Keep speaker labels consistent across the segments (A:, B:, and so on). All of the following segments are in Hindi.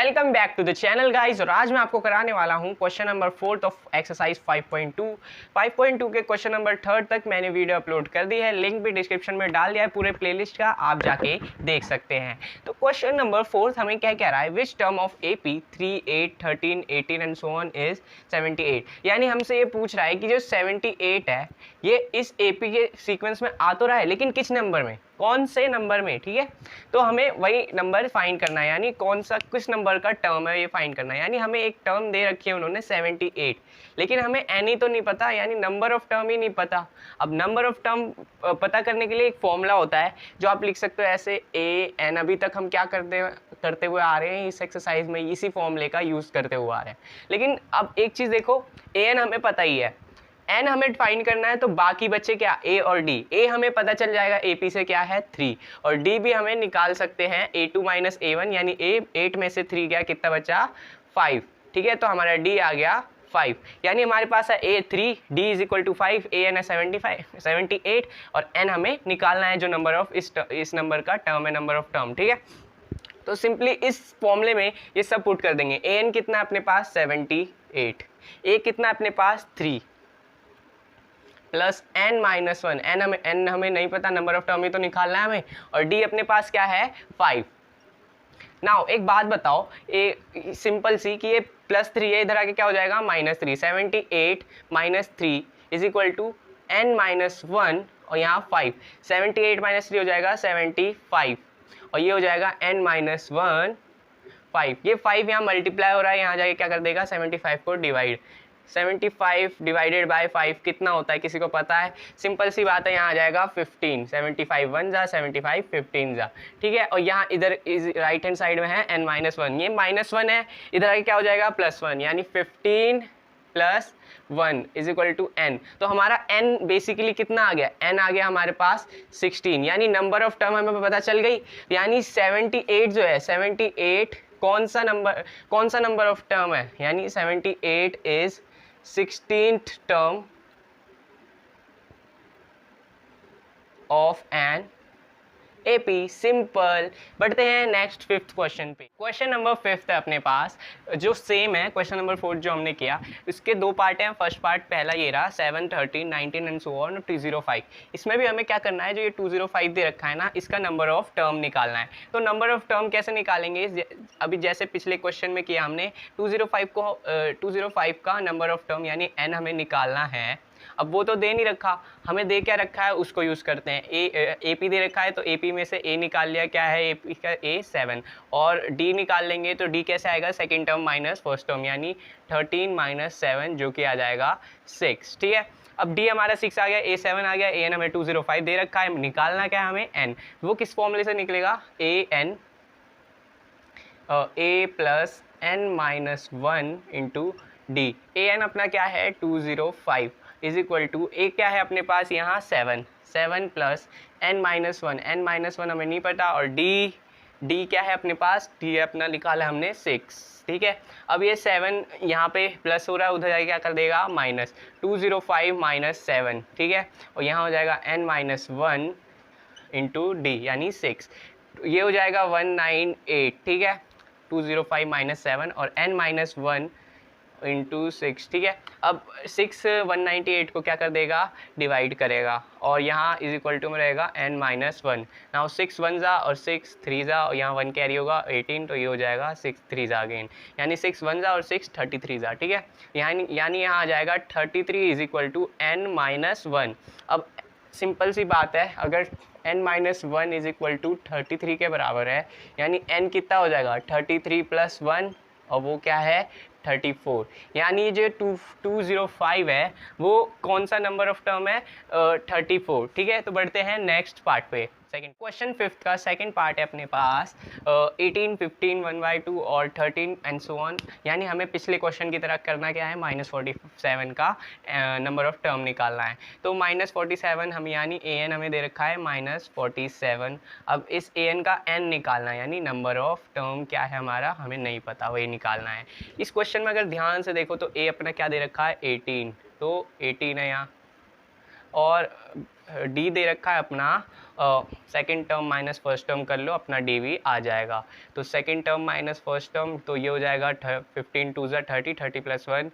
A: Welcome back to the channel guys. और आज मैं आपको कराने वाला हूं क्वेश्चन नंबर 4 ऑफ एक्सरसाइज 5.2। 5.2 के क्वेश्चन नंबर 3 तक मैंने वीडियो अपलोड कर दी है, लिंक भी डिस्क्रिप्शन में डाल दिया है पूरे प्लेलिस्ट का, आप जाके देख सकते हैं। तो क्वेश्चन नंबर 4 हमें क्या कह रहा है, which term of AP 3, 8, 13, 18 and so on is 78। यानी हमसे ये पूछ रहा है कि जो 78 है ये इस AP के सीक्वेंस में आ तो रहा है, लेकिन किस नंबर में, कौन से नंबर में। ठीक है, तो हमें वही नंबर फाइंड करना है, यानी कौन सा किस नंबर का टर्म है ये फाइंड करना है। यानी हमें एक टर्म दे रखी है उन्होंने 78, लेकिन हमें एन ही तो नहीं पता, यानी नंबर ऑफ टर्म ही नहीं पता। अब नंबर ऑफ टर्म पता करने के लिए एक फॉर्मूला होता है जो आप लिख सकते हो ऐसे ए एन। अभी तक हम क्या करते हुए आ रहे हैं इस एक्सरसाइज में, इसी फॉर्मूले का यूज करते हुए आ रहे हैं। लेकिन अब एक चीज देखो, ए एन हमें पता ही है, एन हमें फाइंड करना है, तो बाकी बच्चे क्या, ए और डी। ए हमें पता चल जाएगा एपी से क्या है 3, और डी भी हमें निकाल सकते हैं A2 माइनस A1, यानी ए 8 में से 3 गया, कितना बचा 5। ठीक है, तो हमारा डी आ गया 5, यानी हमारे पास है A3, D is equal to 5, a n है 78 और एन हमें निकालना है जो नंबर ऑफ इस नंबर का टर्म है, नंबर ऑफ टर्म। ठीक है, तो सिंपली इस फॉर्मूले में ये सब पुट कर देंगे। ए एन कितना अपने पास 78, ए कितना अपने पास 3 प्लस एन माइनस 1, एन हमें नहीं पता, नंबर ऑफ टर्म ही तो निकालना है हमें, और डी अपने पास क्या है 5। नाउ एक बात बताओ, ये सिंपल सी कि ये +3 है, इधर आके क्या हो जाएगा -3। 78 minus 3 is equal to n minus 1 और यहाँ 5। 78 माइनस 3 हो जाएगा 75 और ये हो जाएगा n माइनस 1 5। ये 5 यहाँ मल्टीप्लाई हो रहा है, यहाँ जाके क्या कर देगा 75 को डिवाइड। 75 डिवाइडेड बाय 5 कितना होता है, किसी को पता है? सिंपल सी बात है, यहाँ आ जाएगा 15। 75 1 जा, 75 15 जा। ठीक है, और यहाँ इधर राइट हैंड साइड में है n माइनस 1, ये -1 है, इधर आगे क्या हो जाएगा +1, यानी 15 plus 1 is equal to n। तो हमारा n बेसिकली कितना आ गया, n आ गया हमारे पास 16, यानी नंबर ऑफ टर्म हमें पता चल गई। यानी 78 जो है, 78 कौन सा नंबर ऑफ टर्म है, यानी 78 is 16th term of an AP। Simple. बढ़ते हैं नेक्स्ट 5th क्वेश्चन पे। क्वेश्चन नंबर 5 है अपने पास, जो सेम है क्वेश्चन नंबर 4 जो हमने किया। इसके दो पार्ट हैं। फर्स्ट पार्ट पहला ये रहा 7, 13, 19 एंड सो ऑन 205। इसमें भी हमें क्या करना है, जो ये 205 दे रखा है ना, इसका नंबर ऑफ टर्म निकालना है। तो नंबर ऑफ टर्म कैसे निकालेंगे, अभी जैसे पिछले क्वेश्चन में किया हमने, 205 का नंबर ऑफ टर्म यानी n हमें निकालना है। अब वो तो दे नहीं रखा, हमें दे क्या रखा है उसको यूज़ करते हैं। AP दे रखा है तो AP में से A निकाल लिया, क्या है AP का A 7, और D निकाल लेंगे तो D कैसे आएगा, second term minus first term, यानी 13 माइनस 7 जो कि आ जाएगा 6। ठीक है, अब D हमारा 6 आ गया, A 7 आ गया, AN हमें 205 दे रखा है, निकालना क्या है हमें N। वो किस फॉर्मूले से निकलेगा, AN A plus N minus 1 into D। AN अपना क्या है 205 इज इक्वल टू ए क्या है अपने पास यहाँ 7 प्लस n माइनस 1 हमें नहीं पता, और d क्या है अपने पास, d अपना निकाला हमने 6। ठीक है, अब ये 7 यहाँ पे प्लस हो रहा है, उधर जाके क्या कर देगा माइनस, 205 माइनस 7। ठीक है, और यहाँ हो जाएगा n माइनस 1 इंटू डी यानी 6, ये हो जाएगा 198। ठीक है, 205 माइनस 7 और n माइनस 1 इंटू 6। ठीक है, अब 6 198 को क्या कर देगा, डिवाइड करेगा, और यहाँ इज इक्वल टू में रहेगा n माइनस 1। नाउ 6 1 जा और 6 3 जा, और यहाँ 1 कैरी होगा 18, तो ये हो जाएगा 6 3 जा अगेन, यानी 6 1 जा और 6 33 जा। ठीक है, यानी यहाँ आ जाएगा 33 is equal to n minus 1। अब सिंपल सी बात है, अगर n minus 1 is equal to 33 के बराबर है, यानी n कितना हो जाएगा 33 प्लस 1, और वो क्या है 34। यानी जो 205 है वो कौन सा नंबर ऑफ टर्म है 34। ठीक है, तो बढ़ते हैं नेक्स्ट पार्ट पे। सेकंड क्वेश्चन 5 का सेकंड पार्ट है अपने पास 18, 15, 1/2 और 13 एंड सो ऑन। यानी हमें पिछले क्वेश्चन की तरह करना क्या है, -47 का नंबर ऑफ टर्म निकालना है। तो -47 हम, यानी an हमें दे रखा है -47। अब इस an का n निकालना है, यानी नंबर ऑफ टर्म क्या है हमारा हमें नहीं पता, वही निकालना है। इस क्वेश्चन में अगर ध्यान से देखो तो a अपना क्या दे रखा है 18, तो 18 है यहाँ, और d दे रखा है अपना second term minus first term कर लो, अपना डी आ जाएगा। तो second term minus first term, तो ये हो जाएगा 15 टू ज़ा 30, 30 प्लस 1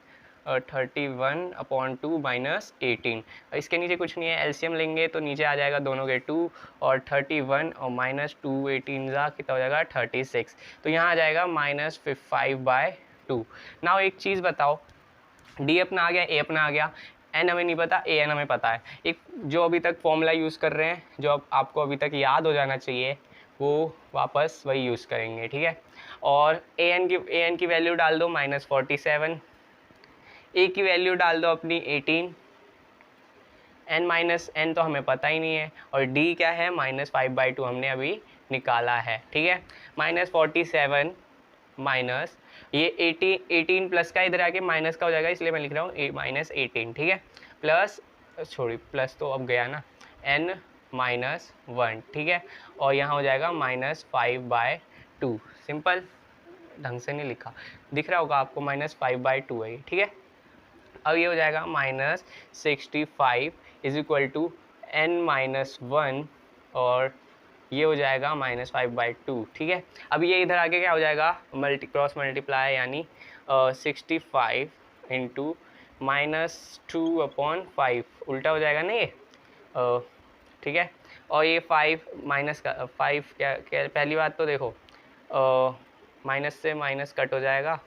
A: 31/2 माइनस 18। इसके नीचे कुछ नहीं है, एलसीएम लेंगे तो नीचे आ जाएगा दोनों के 2 और 31 और माइनस 2 18 ज़ा कितना हो जाएगा 36। तो यहाँ आ जाएगा -5/2। नाउ एक चीज़ बताओ, डी अपना आ गया, ए अपना आ गया, एन हमें नहीं पता, ए एन हमें पता है। एक जो अभी तक फॉर्मूला यूज़ कर रहे हैं, जो आपको अभी तक याद हो जाना चाहिए, वो वापस वही यूज़ करेंगे, ठीक है। और ए एन की वैल्यू डाल दो -47, ए की वैल्यू डाल दो अपनी 18, एन माइनस एन तो हमें पता ही नहीं है, और डी क्या है -5/2 हमने अभी निकाला है, ठीक है। -47 माइनस ये 18 प्लस का इधर आके माइनस का हो जाएगा, इसलिए मैं लिख रहा हूँ -18, ठीक है। प्लस छोड़ी, प्लस तो अब गया ना, n -1, ठीक है। और यहाँ हो जाएगा -5/2। सिंपल, ढंग से नहीं लिखा, दिख रहा होगा आपको, -5/2 है, ठीक है। अब ये हो जाएगा -65 इज इक्वल टू n-1, और ये हो जाएगा -5/2, ठीक है। अब ये इधर आके क्या हो जाएगा, क्रॉस मल्टीप्लाई, यानी 65 इंटू -2/5 उल्टा हो जाएगा ना ये, ठीक है। और ये 5 माइनस का 5 क्या पहली बात तो देखो, माइनस से माइनस कट हो जाएगा,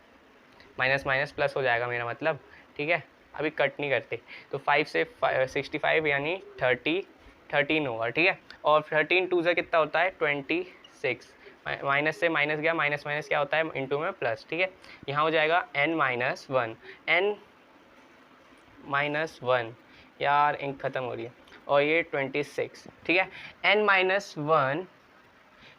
A: माइनस माइनस प्लस हो जाएगा मेरा मतलब, ठीक है। अभी कट नहीं करते, तो 5 से 65 यानी 13 होगा, ठीक है। और 13 2 से कितना होता है 26, माइनस से माइनस गया, माइनस माइनस क्या होता है इंटू में प्लस, ठीक है। यहाँ हो जाएगा n-1, n-1 यार इंक खत्म हो रही है, और ये 26, ठीक है। n-1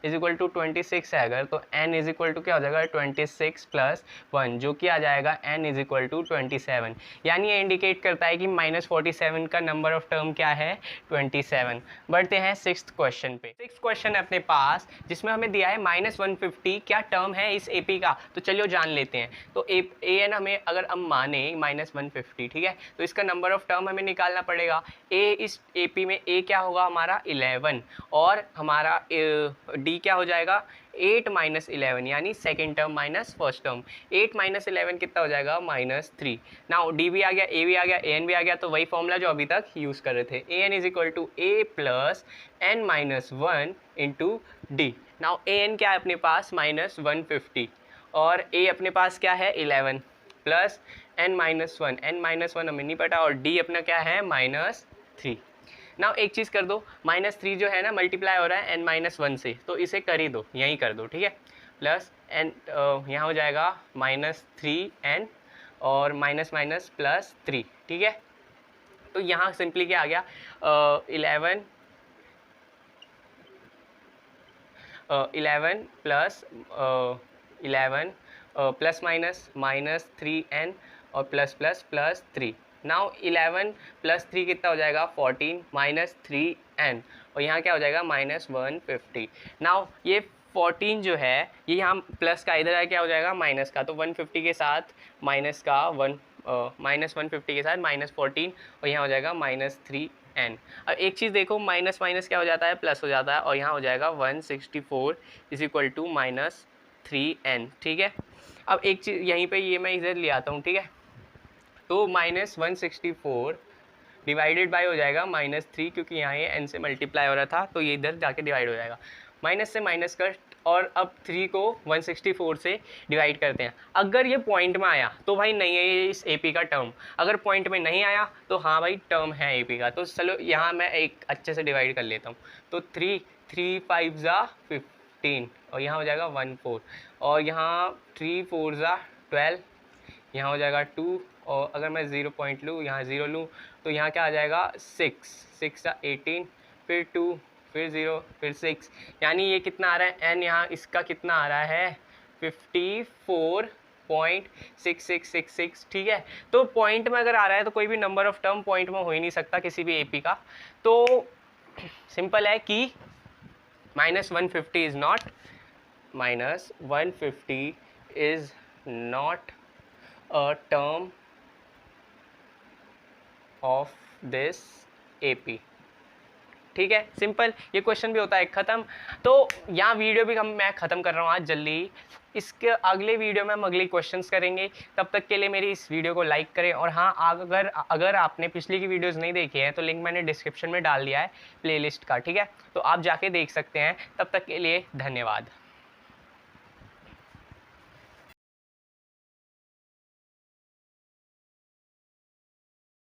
A: इज इक्वल टू 26 है अगर, तो n इज इक्वल टू क्या हो जाएगा 26 प्लस 1, जो कि आ जाएगा n इज इक्वल टू 27। यानी ये इंडिकेट करता है कि -47 का नंबर ऑफ टर्म क्या है 27। बढ़ते हैं 6th क्वेश्चन पे। 6th क्वेश्चन है अपने पास, जिसमें हमें दिया है -150 क्या टर्म है इस AP का, तो चलिए जान लेते हैं। तो an हमें अगर हम माने -150, ठीक है, तो इसका नंबर ऑफ टर्म हमें निकालना पड़ेगा। इस AP में a क्या होगा हमारा 11, और हमारा डी क्या हो जाएगा 8 - 11, यानी second term minus first term. 8 - 11 कितना हो जाएगा -3। नाउ डी भी आ गया, ए भी आ गया, ए एन भी आ गया, तो वही फॉर्मूला जो अभी तक यूज़ कर रहे थे, a n is equal to a plus n-1 into d. Now a n क्या है अपने पास -150, और ए अपने पास क्या है 11 प्लस n-1, n-1 हमें नहीं पता, और डी अपना क्या है -3। नाउ एक चीज़ कर दो, -3 जो है ना मल्टीप्लाई हो रहा है n-1 से, तो इसे कर ही दो, यहीं कर दो, ठीक है। प्लस n यहाँ हो जाएगा -3n और माइनस माइनस प्लस 3, ठीक है। तो यहाँ सिंपली क्या आ गया 11 प्लस 11 प्लस माइनस 3n और plus plus plus 3। Now 11 plus 3 कितना हो जाएगा 14 माइनस 3n, और यहाँ क्या हो जाएगा -150। नाउ ये 14 जो है ये यहाँ प्लस का, इधर क्या हो जाएगा माइनस का, तो 150 के साथ माइनस का -150 के साथ -14, और यहाँ हो जाएगा -3n। अब एक चीज़ देखो, माइनस माइनस क्या हो जाता है प्लस हो जाता है, और यहाँ हो जाएगा 164 इज इक्वल टू -3n, ठीक है। अब एक चीज़ यहीं पे ये मैं इधर ले आता हूँ, ठीक है। तो -164 डिवाइडेड बाय हो जाएगा -3, क्योंकि यहाँ ये n से मल्टीप्लाई हो रहा था, तो ये इधर जाके डिवाइड हो जाएगा, माइनस से माइनस कर, और अब 3 को 164 से डिवाइड करते हैं। अगर ये पॉइंट में आया तो भाई नहीं है ये इस AP का टर्म, अगर पॉइंट में नहीं आया तो हाँ भाई टर्म है AP का। तो चलो यहाँ मैं एक अच्छे से डिवाइड कर लेता हूँ, तो 3 5 ज़ा 15, और यहाँ हो जाएगा 14, और यहाँ 3 4 ज़ा 12, यहाँ हो जाएगा 2, और अगर मैं 0 पॉइंट लूँ, यहाँ 0 लूँ, तो यहाँ क्या आ जाएगा 6 ज़ा 18, फिर 2, फिर 0, फिर 6, यानी ये कितना आ रहा है n, यहाँ इसका कितना आ रहा है 54.6666, ठीक है। तो पॉइंट में अगर आ रहा है तो कोई भी नंबर ऑफ टर्म पॉइंट में हो ही नहीं सकता किसी भी AP का। तो सिंपल है कि -150 is not a term of this AP, ठीक है, सिंपल, ये क्वेश्चन भी होता है ख़त्म। तो यहाँ वीडियो भी मैं ख़त्म कर रहा हूँ आज जल्दी। इसके अगले वीडियो में हम अगले क्वेश्चंस करेंगे। तब तक के लिए मेरी इस वीडियो को लाइक करें, और हाँ, अगर आपने पिछली की वीडियोस नहीं देखी हैं तो लिंक मैंने डिस्क्रिप्शन में डाल दिया है प्लेलिस्ट का, ठीक है, तो आप जाके देख सकते हैं। तब तक के लिए धन्यवाद।